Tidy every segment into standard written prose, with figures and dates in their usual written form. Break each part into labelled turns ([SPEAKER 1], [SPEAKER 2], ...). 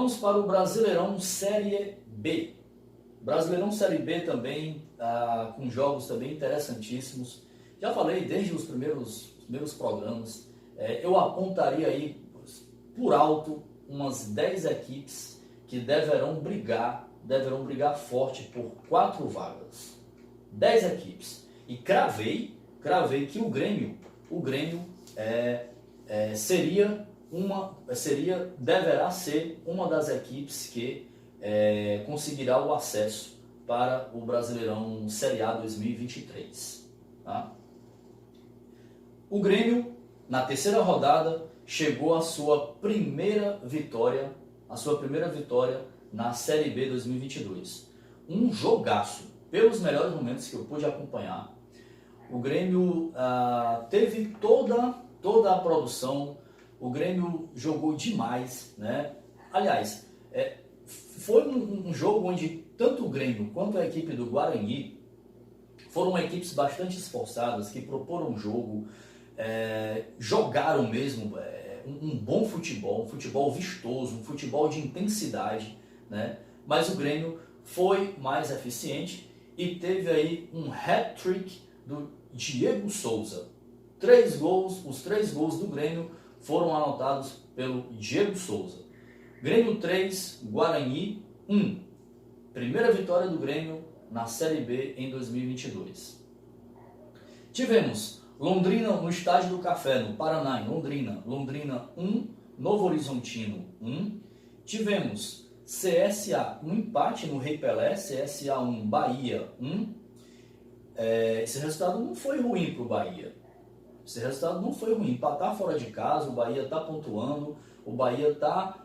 [SPEAKER 1] Vamos para o Brasileirão Série B. Brasileirão Série B também, com jogos também interessantíssimos. Já falei desde os primeiros programas. Eu apontaria aí por alto umas 10 equipes que deverão brigar forte por 4 vagas. 10 equipes. E cravei que o Grêmio deverá ser uma das equipes que conseguirá o acesso para o Brasileirão Série A 2023. Tá? O Grêmio, na terceira rodada, chegou à sua primeira vitória na Série B 2022. Um jogaço, pelos melhores momentos que eu pude acompanhar. O Grêmio teve toda a produção, o Grêmio jogou demais, né? Aliás, foi um jogo onde tanto o Grêmio quanto a equipe do Guarani foram equipes bastante esforçadas, que proporam um jogo, jogaram mesmo um bom futebol, um futebol vistoso, um futebol de intensidade, né? Mas o Grêmio foi mais eficiente e teve aí um hat-trick do Diego Souza. Os 3 gols do Grêmio foram anotados pelo Diego Souza. Grêmio 3, Guarani 1. Primeira vitória do Grêmio na Série B em 2022. Tivemos Londrina no Estádio do Café, no Paraná, em Londrina. Londrina 1, Novo Horizontino 1. Tivemos CSA, um empate no Rei Pelé, CSA 1, Bahia 1. Esse resultado não foi ruim para o Bahia. Empatar fora de casa, o Bahia está pontuando, o Bahia está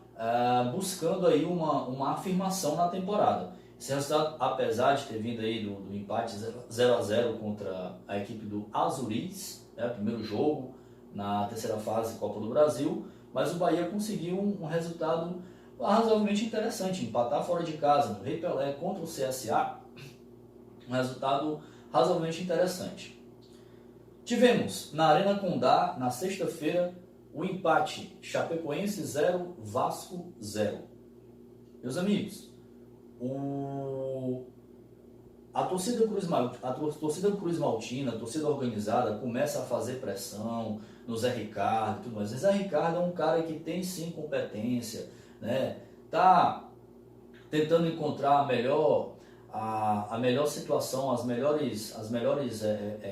[SPEAKER 1] buscando aí uma afirmação na temporada. Esse resultado, apesar de ter vindo aí do empate 0-0 contra a equipe do Azuris, né, primeiro jogo na terceira fase Copa do Brasil, mas o Bahia conseguiu um resultado razoavelmente interessante, empatar fora de casa no Rei Pelé contra o CSA, um resultado razoavelmente interessante. Tivemos na Arena Condá, na sexta-feira, o empate Chapecoense 0, Vasco 0. Meus amigos, a torcida do Cruz Maltina, a torcida organizada, começa a fazer pressão no Zé Ricardo e tudo mais. O Zé Ricardo é um cara que tem sim competência, né? Tá tentando encontrar a melhor situação, as melhores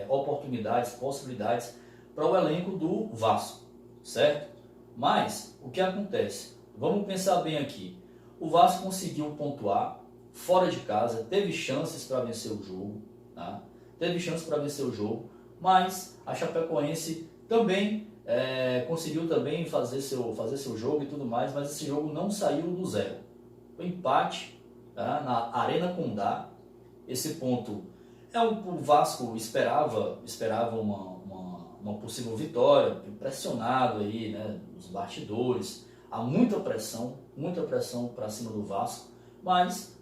[SPEAKER 1] oportunidades, possibilidades para o elenco do Vasco, certo? Mas o que acontece? Vamos pensar bem aqui. O Vasco conseguiu pontuar fora de casa, teve chances para vencer o jogo, tá? Mas a Chapecoense também conseguiu também fazer seu jogo e tudo mais, mas esse jogo não saiu do zero. O empate, tá, na Arena Condá. Esse ponto o Vasco esperava uma possível vitória, pressionado aí, né, nos bastidores. Há muita pressão para cima do Vasco, mas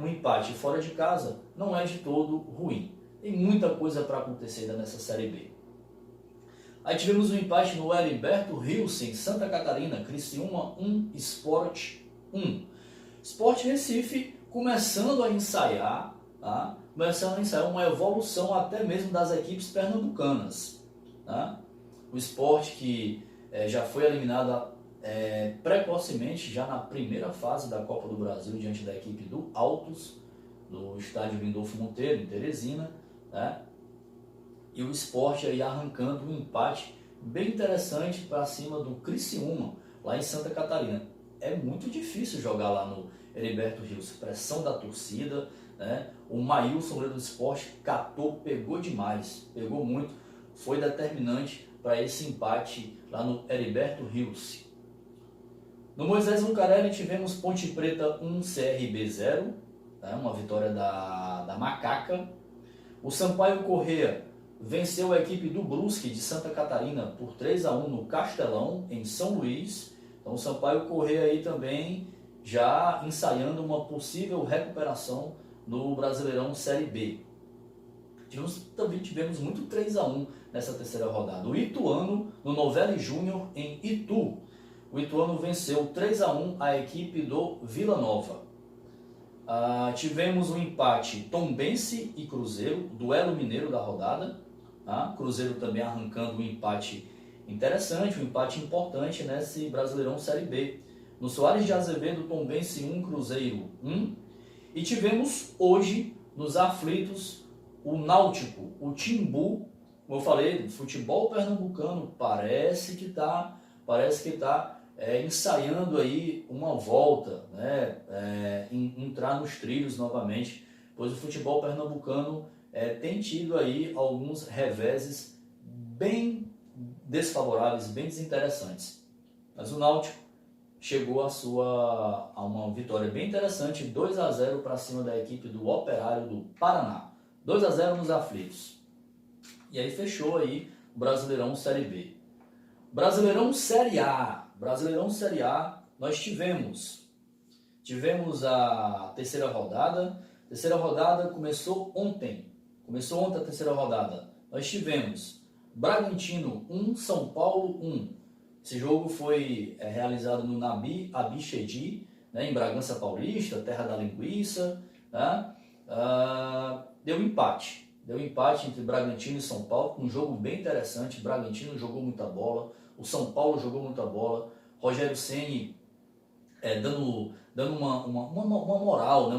[SPEAKER 1] um empate fora de casa não é de todo ruim. Tem muita coisa para acontecer ainda nessa Série B. Aí tivemos um empate no Heriberto Rios, em Santa Catarina, Criciúma 1, Sport 1. Sport Recife começando a ensaiar, tá? Uma evolução até mesmo das equipes pernambucanas. Tá? O Sport que já foi eliminado precocemente, já na primeira fase da Copa do Brasil, diante da equipe do Altos, no estádio Lindolfo Monteiro, em Teresina, né? E o Sport aí arrancando um empate bem interessante para cima do Criciúma, lá em Santa Catarina. É muito difícil jogar lá no Heriberto Rios, pressão da torcida, né? O Maílson, goleiro do Sport, pegou demais, pegou muito, foi determinante para esse empate lá no Heriberto Rios. No Moisés Lucarelli tivemos Ponte Preta 1, CRB 0, né? Uma vitória da Macaca. O Sampaio Corrêa venceu a equipe do Brusque de Santa Catarina por 3-1 no Castelão, em São Luís. Então o Sampaio Corrêa aí também já ensaiando uma possível recuperação no Brasileirão Série B. Também tivemos muito 3-1 nessa terceira rodada. O Ituano, no Novelli Júnior, em Itu. o Ituano venceu 3-1 a equipe do Vila Nova. Tivemos um empate Tombense e Cruzeiro, duelo mineiro da rodada. Cruzeiro também arrancando um empate interessante, um empate importante nesse Brasileirão Série B. No Soares de Azevedo, Tombense 1, Cruzeiro 1. E tivemos hoje, nos aflitos, o Náutico, o Timbu. Como eu falei, futebol pernambucano parece que está ensaiando aí uma volta, né, entrar nos trilhos novamente, pois o futebol pernambucano tem tido aí alguns reveses bem desfavoráveis, bem desinteressantes. Mas o Náutico chegou a uma vitória bem interessante, 2-0 para cima da equipe do Operário do Paraná. 2-0 nos aflitos. E aí fechou aí o Brasileirão Série B. Brasileirão Série A. Brasileirão Série A, nós tivemos a terceira rodada. A terceira rodada começou ontem. A terceira rodada. Nós tivemos Bragantino 1, São Paulo 1. Esse jogo foi realizado no Nabi Abichedi, né, em Bragança Paulista, terra da linguiça. Né? Deu empate entre Bragantino e São Paulo, um jogo bem interessante. Bragantino jogou muita bola, o São Paulo jogou muita bola. Rogério Ceni dando uma moral, né,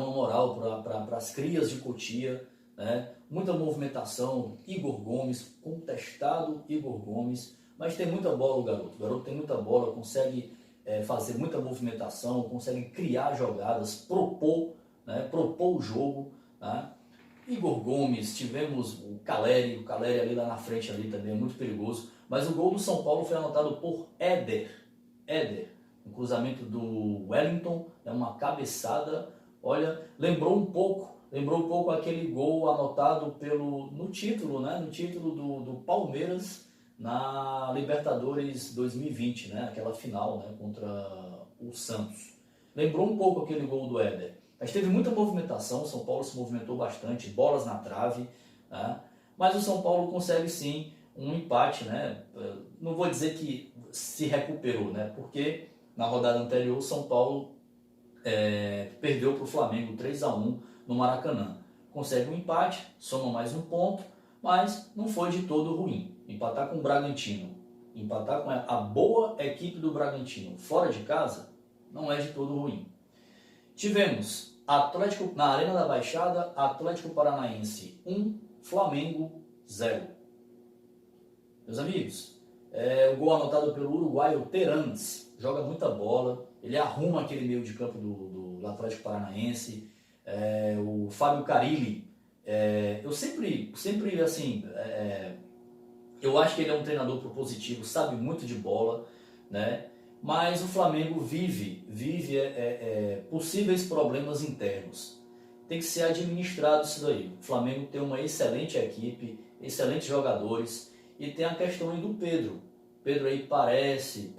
[SPEAKER 1] para as crias de Cotia, né? Muita movimentação. Igor Gomes, contestado Igor Gomes, mas tem muita bola o garoto. O garoto tem muita bola, consegue fazer muita movimentação, consegue criar jogadas, propor o jogo. Né? Igor Gomes, tivemos o Caleri ali lá na frente ali também, é muito perigoso. Mas o gol do São Paulo foi anotado por Éder, um cruzamento do Wellington, uma cabeçada. Olha, lembrou um pouco aquele gol anotado no título do Palmeiras na Libertadores 2020, né? Aquela final, né? Contra o Santos. Lembrou um pouco aquele gol do Éder. Mas teve muita movimentação, o São Paulo se movimentou bastante, bolas na trave, né? Mas o São Paulo consegue sim um empate, né? Não vou dizer que se recuperou, né? Porque na rodada anterior o São Paulo perdeu para o Flamengo 3-1 no Maracanã. Consegue um empate, soma mais um ponto, mas não foi de todo ruim. Empatar com o Bragantino, empatar com a boa equipe do Bragantino fora de casa, não é de todo ruim. Tivemos Atlético na Arena da Baixada, Atlético Paranaense 1, Flamengo 0. Meus amigos, o gol anotado pelo uruguaio Terans, joga muita bola, ele arruma aquele meio de campo do Atlético Paranaense. O Fábio Carilli, eu sempre assim, eu acho que ele é um treinador propositivo, sabe muito de bola, né? Mas o Flamengo vive possíveis problemas internos. Tem que ser administrado isso daí. O Flamengo tem uma excelente equipe, excelentes jogadores, e tem a questão aí do Pedro. Pedro aí parece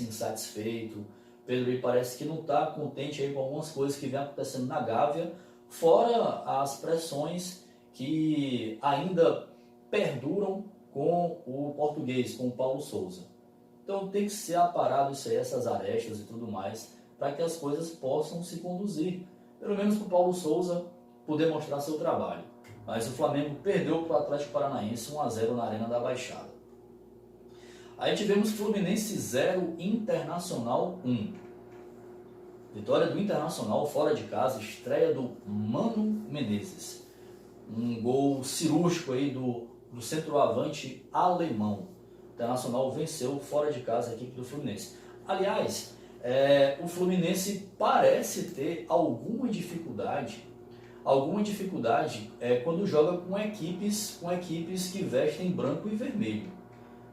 [SPEAKER 1] insatisfeito. Pedro aí parece que não está contente aí com algumas coisas que vem acontecendo na Gávea, fora as pressões que ainda perduram com o português, com o Paulo Souza. Então tem que ser aparado isso aí, essas arestas e tudo mais, para que as coisas possam se conduzir. Pelo menos para o Paulo Souza poder mostrar seu trabalho. Mas o Flamengo perdeu para o Atlético Paranaense 1-0 na Arena da Baixada. Aí tivemos Fluminense 0, Internacional 1. Vitória do Internacional fora de casa, estreia do Mano Menezes. Um gol cirúrgico aí do centroavante alemão. O Internacional venceu fora de casa a equipe do Fluminense. Aliás, o Fluminense parece ter alguma dificuldade quando joga com equipes que vestem branco e vermelho,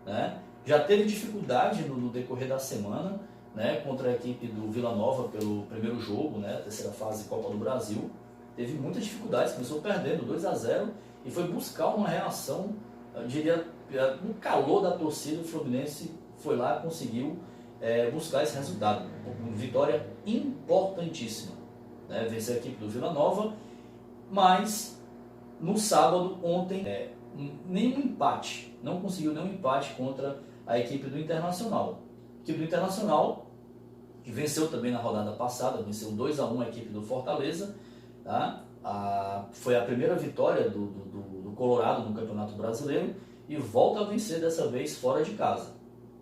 [SPEAKER 1] né? Já teve dificuldade no decorrer da semana, né, contra a equipe do Vila Nova pelo primeiro jogo, né, terceira fase Copa do Brasil. Teve muitas dificuldades, começou perdendo 2-0 e foi buscar uma reação, eu diria, no calor da torcida. O Fluminense foi lá e conseguiu buscar esse resultado. Uma vitória importantíssima, né, vencer a equipe do Vila Nova, mas no sábado, ontem, nenhum empate, não conseguiu nenhum empate contra a equipe do Internacional. A equipe do Internacional que venceu também na rodada passada, venceu 2-1 a equipe do Fortaleza, tá? Foi a primeira vitória do Colorado no Campeonato Brasileiro e volta a vencer dessa vez fora de casa.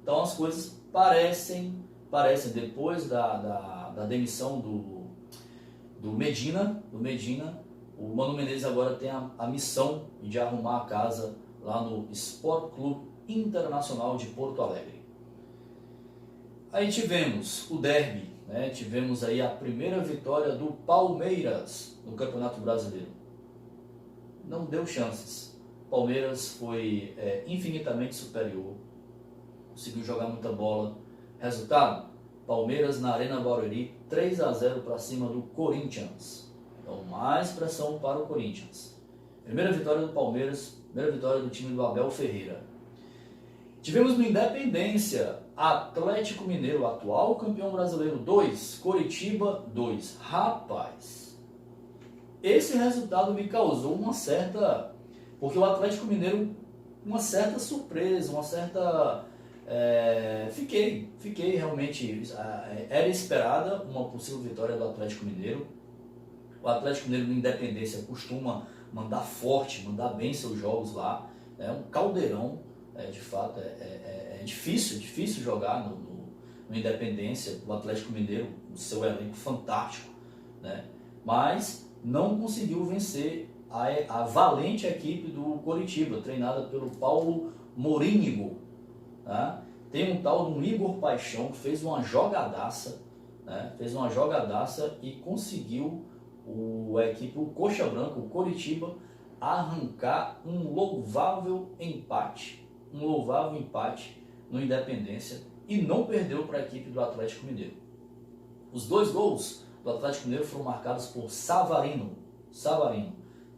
[SPEAKER 1] Então as coisas parecem depois da demissão do Medina, o Mano Menezes agora tem a missão de arrumar a casa lá no Sport Clube Internacional de Porto Alegre. Aí tivemos o derby, né? Tivemos aí a primeira vitória do Palmeiras no Campeonato Brasileiro. Não deu chances. Palmeiras foi infinitamente superior, conseguiu jogar muita bola. Resultado, Palmeiras na Arena Barueri, 3-0 para cima do Corinthians. Então mais pressão para o Corinthians. Primeira vitória do Palmeiras, primeira vitória do time do Abel Ferreira. Tivemos no Independência, Atlético Mineiro, atual campeão brasileiro, 2, Coritiba 2. Rapaz, esse resultado me causou uma certa... Porque o Atlético Mineiro, uma certa surpresa, uma certa... Fiquei realmente... Era esperada uma possível vitória do Atlético Mineiro. O Atlético Mineiro no Independência costuma mandar forte, mandar bem seus jogos lá. É um caldeirão, de fato. É difícil jogar no Independência. O Atlético Mineiro, o seu elenco fantástico, né? Mas não conseguiu vencer a valente equipe do Coritiba, treinada pelo Paulo Morínigo. Tá? Tem um tal de um Igor Paixão que fez uma jogadaça, né? E conseguiu a equipe, o Coxa Branca, o Coritiba, arrancar um louvável empate no Independência e não perdeu para a equipe do Atlético Mineiro. Os 2 gols do Atlético Mineiro foram marcados por Savarino.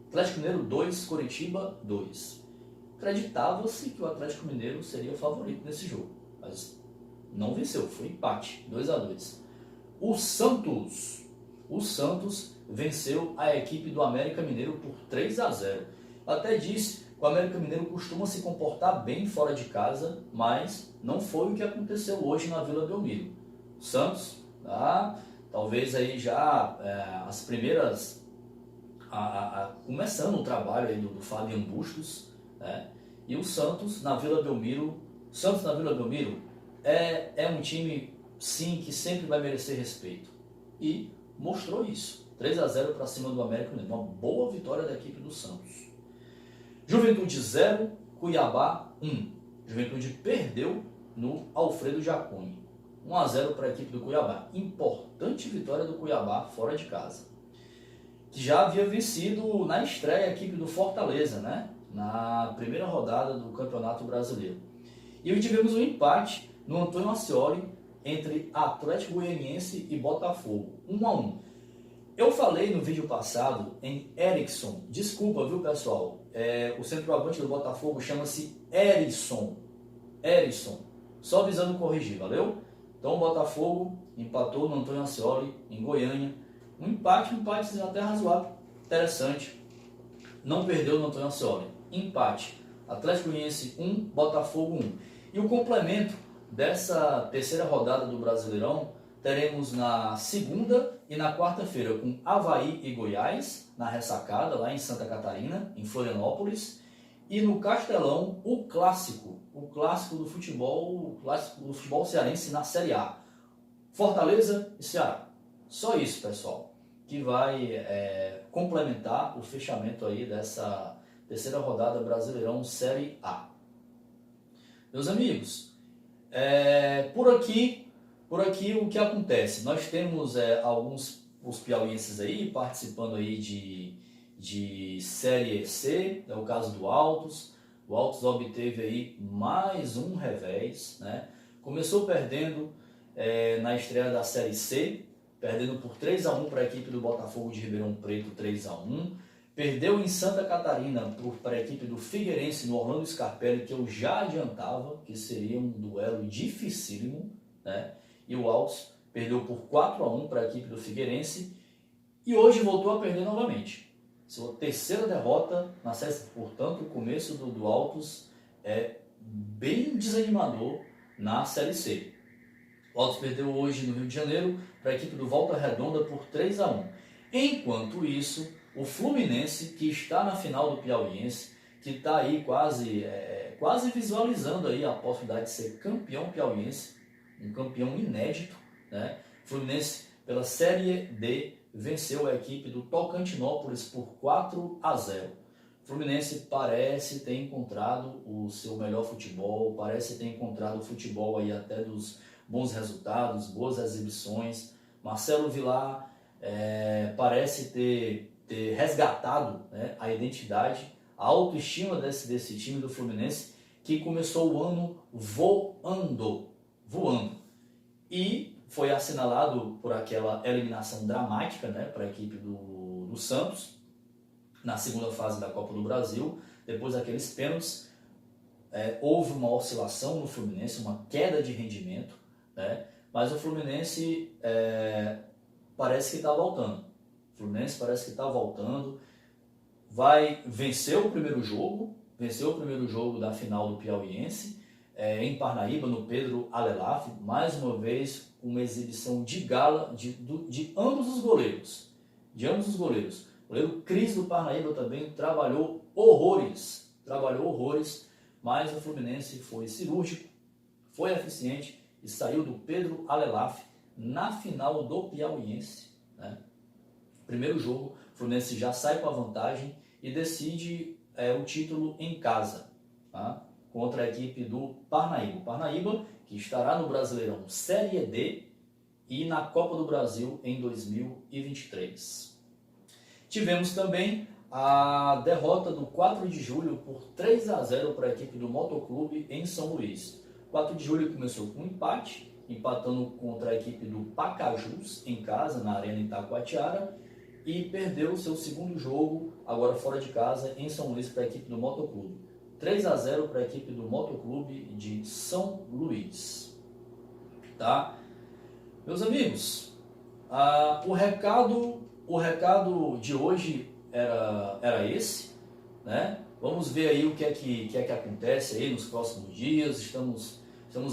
[SPEAKER 1] Atlético Mineiro 2, Coritiba 2. Acreditava-se que o Atlético Mineiro seria o favorito nesse jogo, mas não venceu, foi empate, 2-2. O Santos venceu a equipe do América Mineiro por 3-0. Até disse que o América Mineiro costuma se comportar bem fora de casa, mas não foi o que aconteceu hoje na Vila Belmiro. O Santos, talvez aí já as primeiras... começando o trabalho aí do Fabian Bustos, né? E o Santos na Vila Belmiro é um time, sim, que sempre vai merecer respeito. E mostrou isso. 3-0 para cima do América Mineiro. Uma boa vitória da equipe do Santos. Juventude 0, Cuiabá 1. Juventude perdeu no Alfredo Jaconi. 1-0 para a equipe do Cuiabá. Importante vitória do Cuiabá fora de casa, que já havia vencido na estreia a equipe do Fortaleza, né? Na primeira rodada do Campeonato Brasileiro. E aí tivemos um empate no Antônio Ascioli entre Atlético Goianiense e Botafogo, 1-1. Eu falei no vídeo passado em Erickson, desculpa, viu, pessoal? O centroavante do Botafogo chama-se Erisson, só visando corrigir, valeu? Então o Botafogo empatou no Antônio Ascioli, em Goiânia. Um empatezinho até razoável, interessante. Não perdeu no Antônio Ascioli. Empate. Atlético Goianiense 1, Botafogo 1. E o complemento dessa terceira rodada do Brasileirão teremos na segunda e na quarta-feira com Avaí e Goiás, na ressacada, lá em Santa Catarina, em Florianópolis. E no Castelão, o clássico do futebol cearense na Série A. Fortaleza e Ceará. Só isso, pessoal, que vai complementar o fechamento aí dessa terceira rodada Brasileirão Série A. Meus amigos, por aqui o que acontece? Nós temos os piauienses aí participando aí de Série C, é o caso do Altos. O Altos obteve aí mais um revés, né? Começou perdendo na estreia da Série C, perdendo por 3-1 para a equipe do Botafogo de Ribeirão Preto, 3-1. Perdeu em Santa Catarina para a equipe do Figueirense, no Orlando Scarpelli, que eu já adiantava que seria um duelo dificílimo, né? E o Altos perdeu por 4-1 para a equipe do Figueirense e hoje voltou a perder novamente. Sua terceira derrota na Série C. Portanto, o começo do Altos é bem desanimador na Série C. O O Altos perdeu hoje no Rio de Janeiro para a equipe do Volta Redonda por 3-1. Enquanto isso, o Fluminense, que está na final do Piauiense, que está aí quase visualizando aí a possibilidade de ser campeão piauiense, um campeão inédito, né? Fluminense, pela Série D, venceu a equipe do Tocantinópolis por 4-0. Fluminense parece ter encontrado o seu melhor futebol, parece ter encontrado o futebol aí até dos bons resultados, boas exibições. Marcelo Vilar parece ter resgatado, né, a identidade, a autoestima desse time do Fluminense, que começou o ano voando. E foi assinalado por aquela eliminação dramática, né, para a equipe do Santos, na segunda fase da Copa do Brasil. Depois daqueles pênaltis, houve uma oscilação no Fluminense, uma queda de rendimento, né, mas o Fluminense parece que está voltando. O Fluminense parece que está voltando. Vai vencer o primeiro jogo da final do Piauiense, em Parnaíba, no Pedro Alelaf, mais uma vez uma exibição de gala de ambos os goleiros. O goleiro Cris do Parnaíba também trabalhou horrores, mas o Fluminense foi cirúrgico, foi eficiente e saiu do Pedro Alelaf na final do Piauiense, né? Primeiro jogo, o Fluminense já sai com a vantagem e decide o título em casa, tá? Contra a equipe do Parnaíba. O Parnaíba, que estará no Brasileirão Série D e na Copa do Brasil em 2023. Tivemos também a derrota do 4 de julho por 3-0 para a equipe do Motoclube em São Luís. 4 de julho começou com um empate, empatando contra a equipe do Pacajus em casa, na Arena Itacoatiara, e perdeu seu segundo jogo, agora fora de casa, em São Luís, para a equipe do Motoclube. 3-0 para a equipe do Motoclube de São Luís. Tá? Meus amigos, o recado de hoje era esse, né? Vamos ver aí o que é que acontece aí nos próximos dias. Estamos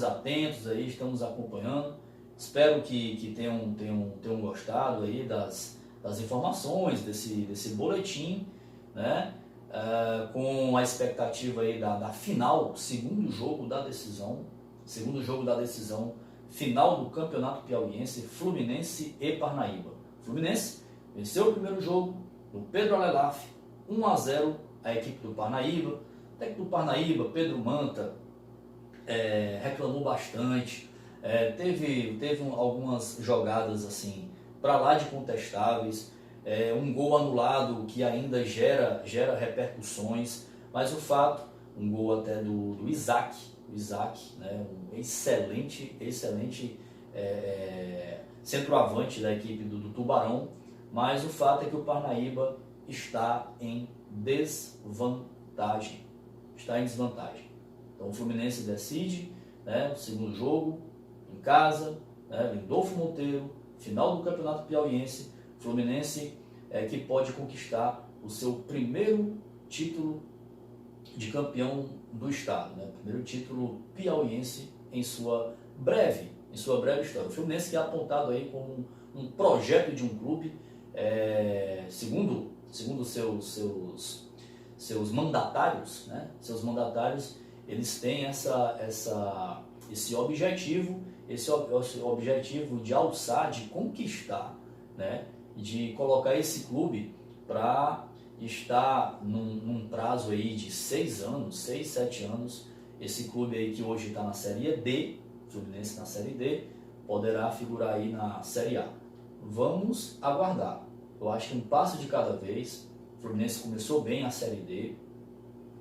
[SPEAKER 1] atentos aí, estamos acompanhando. Espero que tenham gostado aí das informações desse boletim, né? Com a expectativa aí da final, segundo jogo da decisão final do Campeonato Piauiense, Fluminense e Parnaíba. Fluminense venceu o primeiro jogo do Pedro Alelaf, 1-0 a equipe do Parnaíba. O técnico do Parnaíba, Pedro Manta, reclamou bastante, teve algumas jogadas assim para lá de contestáveis, um gol anulado que ainda gera repercussões, mas o fato, um gol até do Isaac, né, um excelente centroavante da equipe do Tubarão, mas o fato é que o Parnaíba está em desvantagem. Então o Fluminense decide, né, o segundo jogo em casa, né, Lindolfo Monteiro, final do Campeonato Piauiense. Fluminense que pode conquistar o seu primeiro título de campeão do estado, né? Primeiro título piauiense em sua breve história. O Fluminense que é apontado aí como um projeto de um clube, segundo seus mandatários, né? Seus mandatários, eles têm esse objetivo de alçar, de conquistar, né? De colocar esse clube para estar num prazo aí de 6 anos, 6, 7 anos, esse clube aí que hoje está na Série D, Fluminense na Série D, poderá figurar aí na Série A. Vamos aguardar. Eu acho que um passo de cada vez. O Fluminense começou bem a Série D,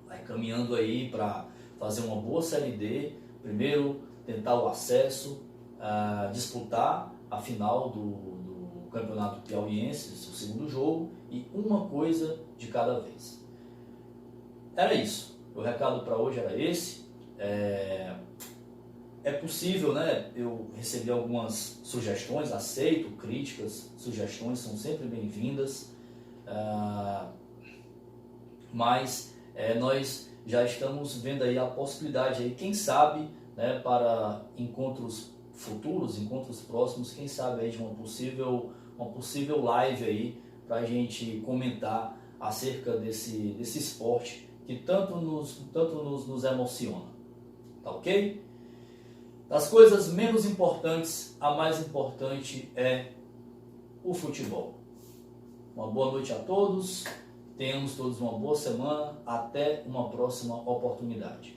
[SPEAKER 1] vai caminhando aí para fazer uma boa Série D. Primeiro, tentar o acesso, disputar a final do Campeonato Piauiense, o segundo jogo, e uma coisa de cada vez. Era isso. O recado para hoje era esse. É possível, né? Eu recebi algumas sugestões, aceito críticas, sugestões são sempre bem-vindas, mas nós já estamos vendo aí a possibilidade, aí, quem sabe, né, para encontros futuros, encontros próximos, quem sabe aí de uma possível live aí para a gente comentar acerca desse esporte que tanto nos emociona, tá ok? Das coisas menos importantes, a mais importante é o futebol. Uma boa noite a todos, tenhamos todos uma boa semana, até uma próxima oportunidade.